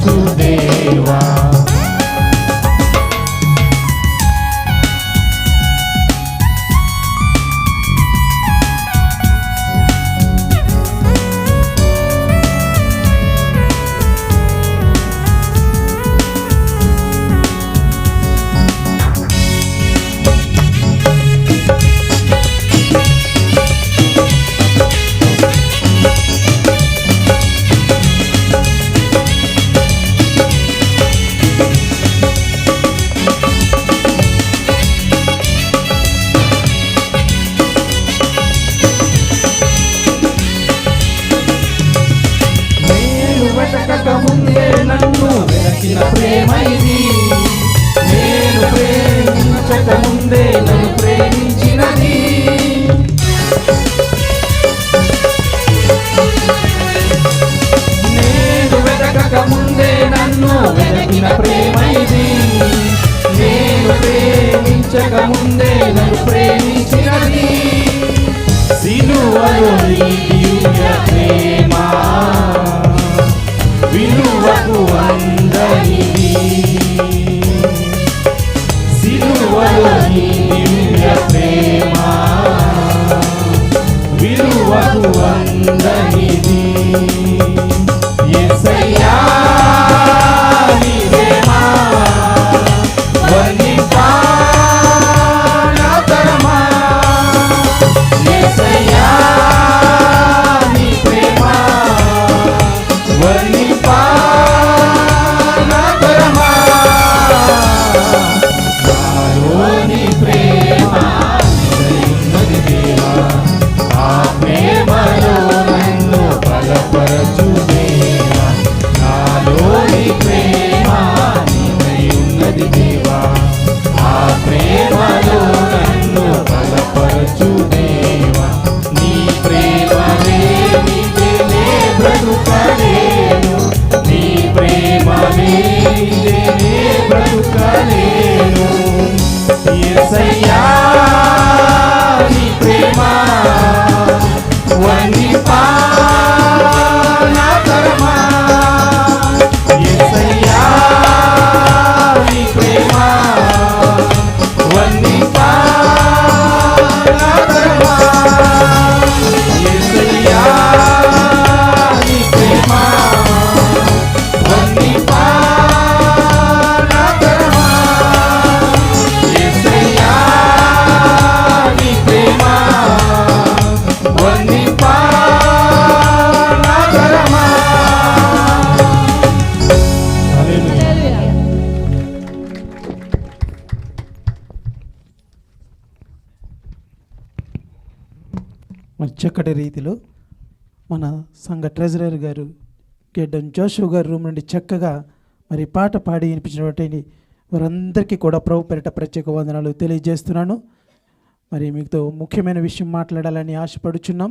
బలపరచు దేవా. ముందే నన్ను వెనకిన ప్రేమ ఇది, నేను ప్రేమించక ముందే నన్ను ప్రేమించినది. నేను వెతకక ముందే నన్ను వెనకిన ప్రేమ ఇది, నేను ప్రేమించక ముందే నన్ను ప్రేమించినది. సిలువలోని దివ్య ప్రేమ విలువకు అందనిది, సిలువలోని దివ్య ప్రేమ విలువకు అందనిది. యేసయ్యా నీ ప్రేమ వర్ణింపా నా తరమా, యేసయ్యా నీ ప్రేమ వర్ణింపా నా తరమా. నాలోని ప్రేమ నిన్నది దేవా, ఆ ప్రేమలో నన్ను బలపరచు దేవా. నాలోని ప్రేమ నిన్నది దేవా, ఆ ప్రేమలో నన్ను బలపరచు దేవా. నీ ప్రేమ లేనిదే బ్రతుకలేను, నీ ప్రేమ లేనిదే బ్రతుకలేను. యేసయ్యా నీ ప్రేమ వర్ణింపా నా తరమా, యేసయ్యా నీ ప్రేమ వర్ణింపా నా తరమా, యేసయ్యా నీ ప్రేమ వర్ణింపా నా తరమా, యేసయ్యా నీ ప్రేమ వర్ణింపా నా తరమా. హల్లెలూయా. మరి చక్కటి రీతిలో మన సంఘ ట్రెజరర్ గారు గెడ్డం జోషు గారు రూమ్ నుండి చక్కగా మరి పాట పాడి వినిపించినటువంటి వారందరికీ కూడా ప్రభు పేరిట ప్రత్యేక వందనాలు తెలియజేస్తున్నాను. మరి మీతో ముఖ్యమైన విషయం మాట్లాడాలని ఆశపడుచున్నాం.